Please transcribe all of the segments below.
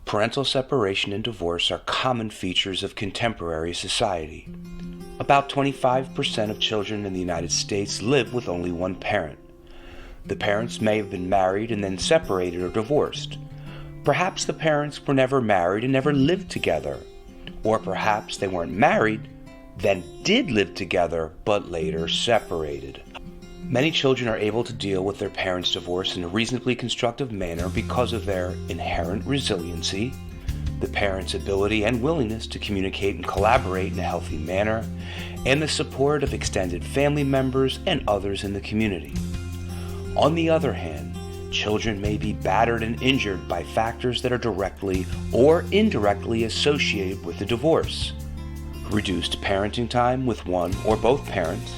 Parental separation and divorce are common features of contemporary society. About 25% of children in the United States live with only one parent. The parents may have been married and then separated or divorced. Perhaps the parents were never married and never lived together. Or perhaps they weren't married, then did live together, but later separated. Many children are able to deal with their parents' divorce in a reasonably constructive manner because of their inherent resiliency, the parents' ability and willingness to communicate and collaborate in a healthy manner, and the support of extended family members and others in the community. On the other hand, children may be battered and injured by factors that are directly or indirectly associated with the divorce. Reduced parenting time with one or both parents,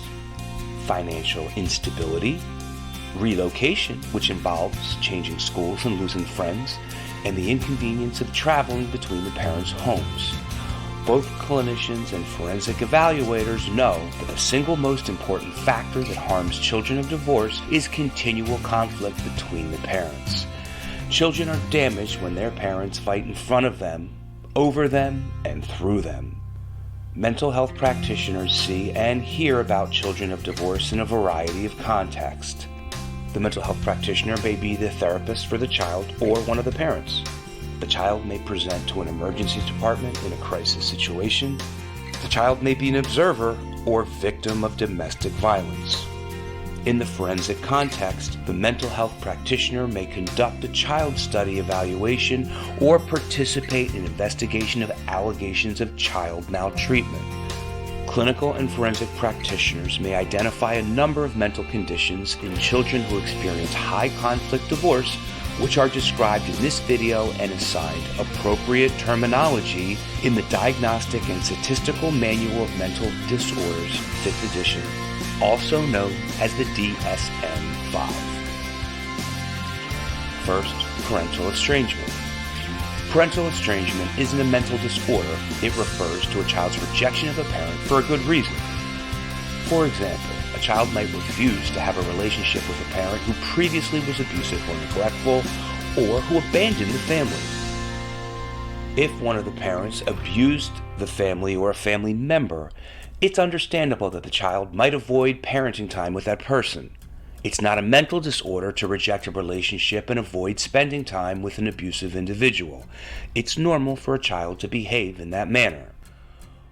financial instability, relocation, which involves changing schools and losing friends, and the inconvenience of traveling between the parents' homes. Both clinicians and forensic evaluators know that the single most important factor that harms children of divorce is continual conflict between the parents. Children are damaged when their parents fight in front of them, over them, and through them. Mental health practitioners see and hear about children of divorce in a variety of contexts. The mental health practitioner may be the therapist for the child or one of the parents. The child may present to an emergency department in a crisis situation. The child may be an observer or victim of domestic violence. In the forensic context, the mental health practitioner may conduct a child study evaluation or participate in investigation of allegations of child maltreatment. Clinical and forensic practitioners may identify a number of mental conditions in children who experience high conflict divorce, which are described in this video and assigned appropriate terminology in the Diagnostic and Statistical Manual of Mental Disorders, 5th edition, also known as the DSM-5. First, parental estrangement. Parental estrangement isn't a mental disorder. It refers to a child's rejection of a parent for a good reason. For example, a child might refuse to have a relationship with a parent who previously was abusive or neglectful, or who abandoned the family. If one of the parents abused the family or a family member, it's understandable that the child might avoid parenting time with that person. It's not a mental disorder to reject a relationship and avoid spending time with an abusive individual. It's normal for a child to behave in that manner.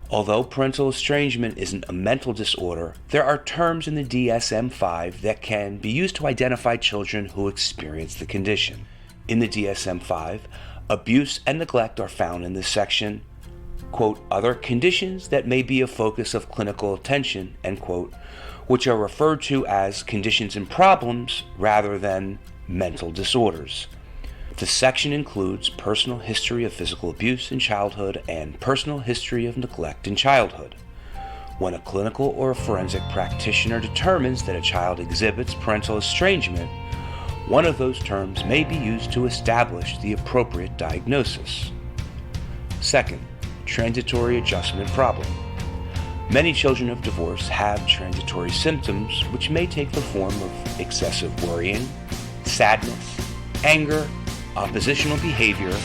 Although parental estrangement isn't a mental disorder, there are terms in the DSM-5 that can be used to identify children who experience the condition. In the DSM-5, abuse and neglect are found in this section, quote, other conditions that may be a focus of clinical attention, end quote, which are referred to as conditions and problems rather than mental disorders. The section includes personal history of physical abuse in childhood and personal history of neglect in childhood. When a clinical or a forensic practitioner determines that a child exhibits parental estrangement, one of those terms may be used to establish the appropriate diagnosis. Second, transitory adjustment problem. Many children of divorce have transitory symptoms which may take the form of excessive worrying, sadness, anger, oppositional behavior,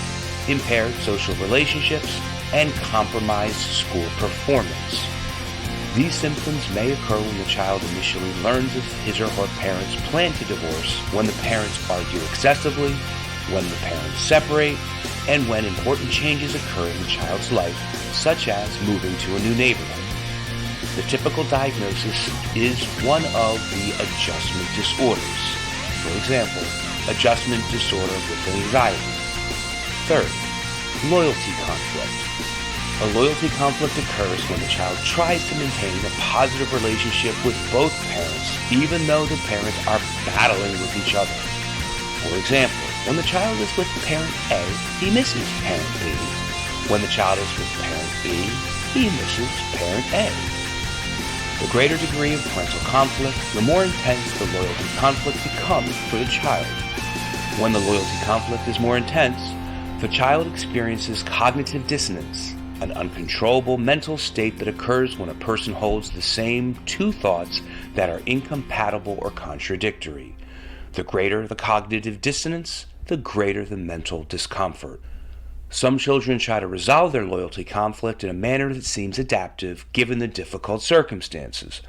impaired social relationships, and compromised school performance. These symptoms may occur when the child initially learns of his or her parents' plan to divorce, when the parents argue excessively, when the parents separate, and when important changes occur in the child's life, such as moving to a new neighborhood. The typical diagnosis is one of the adjustment disorders. For example, adjustment disorder with anxiety. Third, loyalty conflict. A loyalty conflict occurs when the child tries to maintain a positive relationship with both parents, even though the parents are battling with each other. For example, when the child is with parent A, he misses parent B. When the child is with parent B, he misses parent A. The greater degree of parental conflict, the more intense the loyalty conflict becomes for the child. When the loyalty conflict is more intense, the child experiences cognitive dissonance, an uncontrollable mental state that occurs when a person holds the same two thoughts that are incompatible or contradictory. The greater the cognitive dissonance, the greater the mental discomfort. Some children try to resolve their loyalty conflict in a manner that seems adaptive given the difficult circumstances.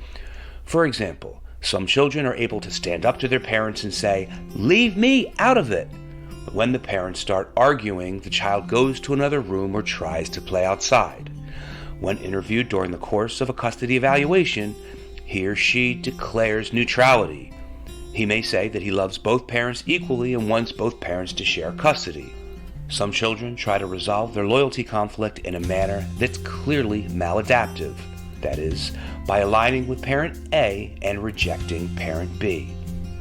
For example, some children are able to stand up to their parents and say, "Leave me out of it." But when the parents start arguing, the child goes to another room or tries to play outside. When interviewed during the course of a custody evaluation, he or she declares neutrality. He may say that he loves both parents equally and wants both parents to share custody. Some children try to resolve their loyalty conflict in a manner that's clearly maladaptive, that is, by aligning with parent A and rejecting parent B.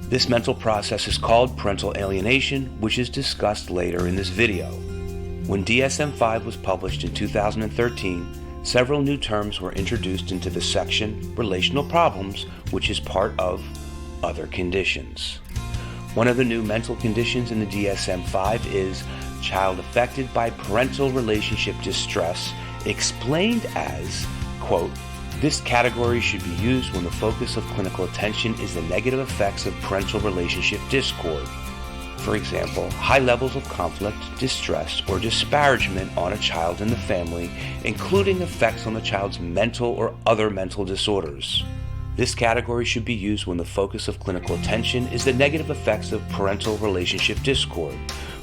This mental process is called parental alienation, which is discussed later in this video. When DSM-5 was published in 2013, several new terms were introduced into the section Relational Problems, which is part of Other Conditions. One of the new mental conditions in the DSM-5 is child affected by parental relationship distress, explained as, quote, "This category should be used when the focus of clinical attention is the negative effects of parental relationship discord. For example, high levels of conflict, distress, or disparagement on a child in the family, including effects on the child's mental or other mental disorders. This category should be used when the focus of clinical attention is the negative effects of parental relationship discord.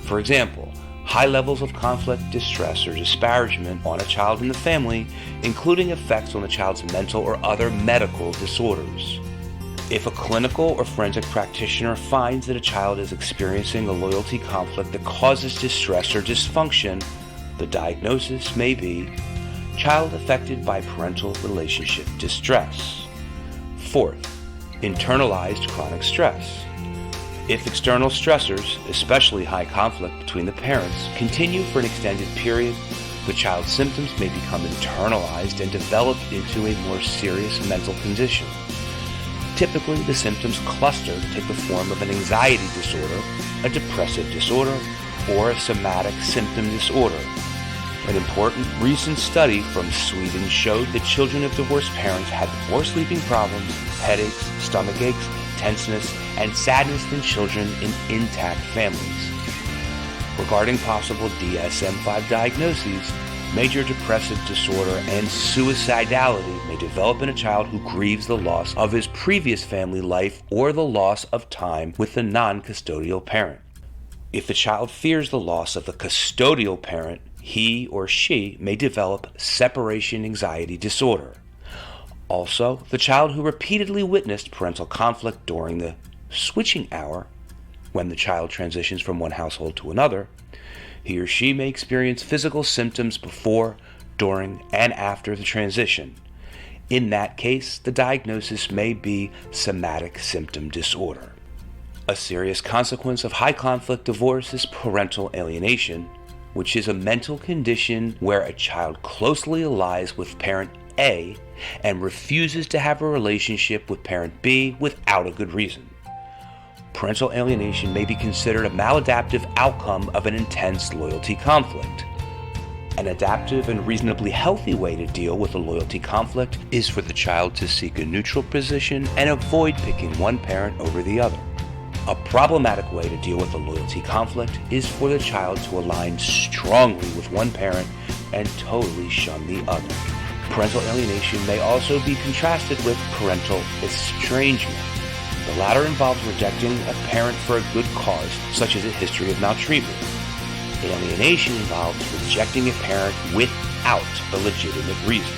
For example, high levels of conflict, distress, or disparagement on a child in the family, including effects on the child's mental or other medical disorders." If a clinical or forensic practitioner finds that a child is experiencing a loyalty conflict that causes distress or dysfunction, the diagnosis may be child affected by parental relationship distress. Fourth, internalized chronic stress. If external stressors, especially high conflict between the parents, continue for an extended period, the child's symptoms may become internalized and develop into a more serious mental condition. Typically, the symptoms cluster to take the form of an anxiety disorder, a depressive disorder, or a somatic symptom disorder. An important recent study from Sweden showed that children of divorced parents had more sleeping problems, headaches, stomach aches, tenseness, and sadness than children in intact families. Regarding possible DSM-5 diagnoses, major depressive disorder and suicidality may develop in a child who grieves the loss of his previous family life or the loss of time with the non-custodial parent. If the child fears the loss of the custodial parent, he or she may develop separation anxiety disorder. Also, the child who repeatedly witnessed parental conflict during the switching hour, when the child transitions from one household to another, he or she may experience physical symptoms before, during, and after the transition. In that case, the diagnosis may be somatic symptom disorder. A serious consequence of high conflict divorce is parental alienation, which is a mental condition where a child closely allies with parent A and refuses to have a relationship with parent B without a good reason. Parental alienation may be considered a maladaptive outcome of an intense loyalty conflict. An adaptive and reasonably healthy way to deal with a loyalty conflict is for the child to seek a neutral position and avoid picking one parent over the other. A problematic way to deal with a loyalty conflict is for the child to align strongly with one parent and totally shun the other. Parental alienation may also be contrasted with parental estrangement. The latter involves rejecting a parent for a good cause, such as a history of maltreatment. Alienation involves rejecting a parent without a legitimate reason.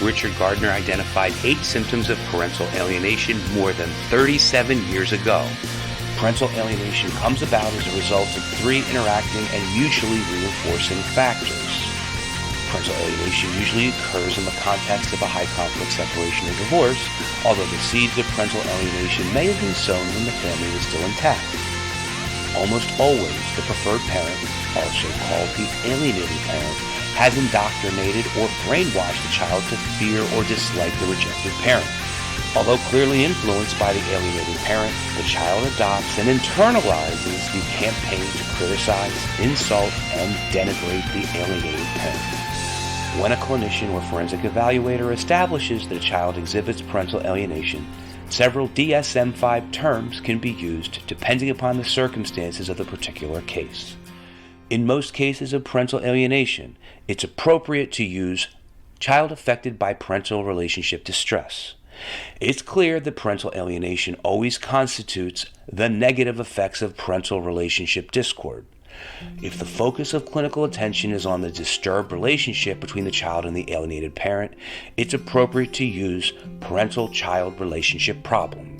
Richard Gardner identified 8 symptoms of parental alienation more than 37 years ago. Parental alienation comes about as a result of 3 interacting and mutually reinforcing factors. Parental alienation usually occurs in the context of a high-conflict separation or divorce, although the seeds of parental alienation may have been sown when the family was still intact. Almost always, the preferred parent, also called the alienated parent, has indoctrinated or brainwashed the child to fear or dislike the rejected parent. Although clearly influenced by the alienated parent, the child adopts and internalizes the campaign to criticize, insult, and denigrate the alienated parent. When a clinician or forensic evaluator establishes that a child exhibits parental alienation, several DSM-5 terms can be used depending upon the circumstances of the particular case. In most cases of parental alienation, it's appropriate to use child affected by parental relationship distress. It's clear that parental alienation always constitutes the negative effects of parental relationship discord. If the focus of clinical attention is on the disturbed relationship between the child and the alienated parent, it's appropriate to use parental-child relationship problem.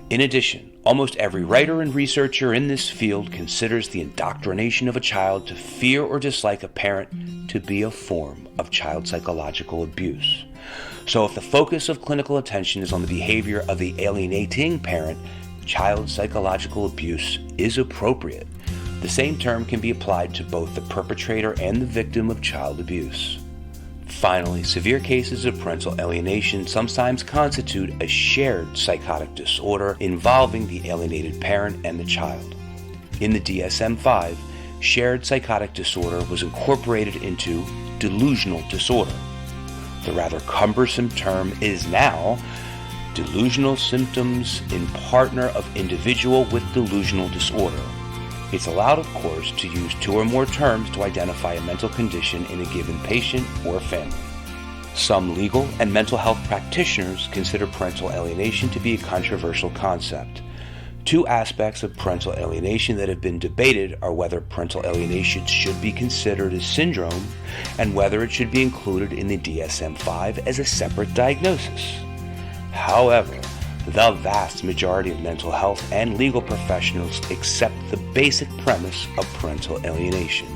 In addition, almost every writer and researcher in this field considers the indoctrination of a child to fear or dislike a parent to be a form of child psychological abuse. So if the focus of clinical attention is on the behavior of the alienating parent, child psychological abuse is appropriate. The same term can be applied to both the perpetrator and the victim of child abuse. Finally, severe cases of parental alienation sometimes constitute a shared psychotic disorder involving the alienated parent and the child. In the DSM-5, shared psychotic disorder was incorporated into delusional disorder. The rather cumbersome term is now delusional symptoms in partner of individual with delusional disorder. It's allowed, of course, to use two or more terms to identify a mental condition in a given patient or family. Some legal and mental health practitioners consider parental alienation to be a controversial concept. Two aspects of parental alienation that have been debated are whether parental alienation should be considered a syndrome and whether it should be included in the DSM-5 as a separate diagnosis. However, the vast majority of mental health and legal professionals accept the basic premise of parental alienation.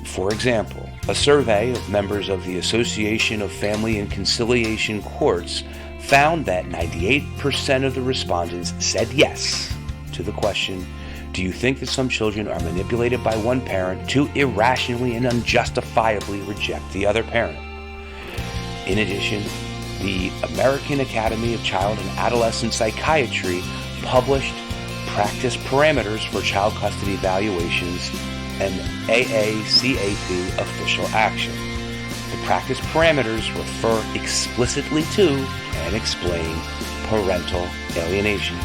For example, a survey of members of the Association of Family and Conciliation Courts found that 98% of the respondents said yes to the question, do you think that some children are manipulated by one parent to irrationally and unjustifiably reject the other parent? In addition, the American Academy of Child and Adolescent Psychiatry published practice parameters for child custody evaluations and AACAP official action. The practice parameters refer explicitly to and explain parental alienation.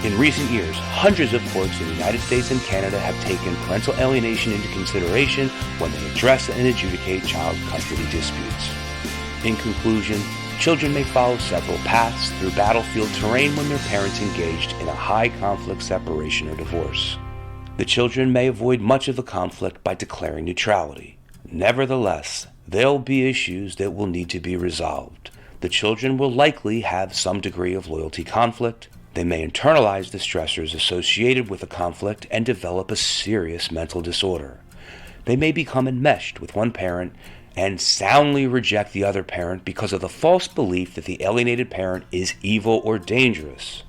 In recent years, hundreds of courts in the United States and Canada have taken parental alienation into consideration when they address and adjudicate child custody disputes. In conclusion, children may follow several paths through battlefield terrain when their parents engaged in a high-conflict separation or divorce. The children may avoid much of the conflict by declaring neutrality. Nevertheless, there'll be issues that will need to be resolved. The children will likely have some degree of loyalty conflict. They may internalize the stressors associated with the conflict and develop a serious mental disorder. They may become enmeshed with one parent and soundly reject the other parent because of the false belief that the alienated parent is evil or dangerous.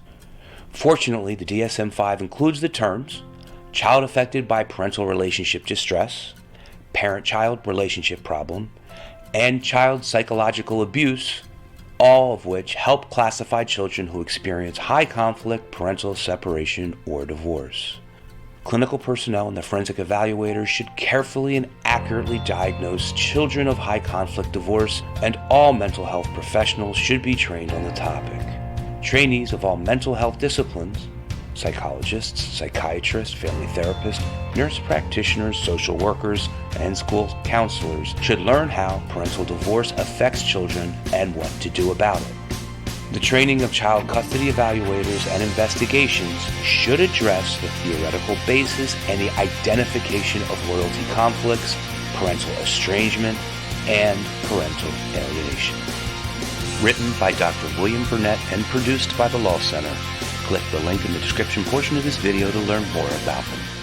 Fortunately, the DSM-5 includes the terms child affected by parental relationship distress, parent-child relationship problem, and child psychological abuse, all of which help classify children who experience high-conflict parental separation or divorce. Clinical personnel and the forensic evaluators should carefully and accurately diagnose children of high-conflict divorce, and all mental health professionals should be trained on the topic. Trainees of all mental health disciplines, psychologists, psychiatrists, family therapists, nurse practitioners, social workers, and school counselors should learn how parental divorce affects children and what to do about it. The training of child custody evaluators and investigations should address the theoretical basis and the identification of loyalty conflicts, parental estrangement, and parental alienation. Written by Dr. William Burnett and produced by the Law Center. Click the link in the description portion of this video to learn more about them.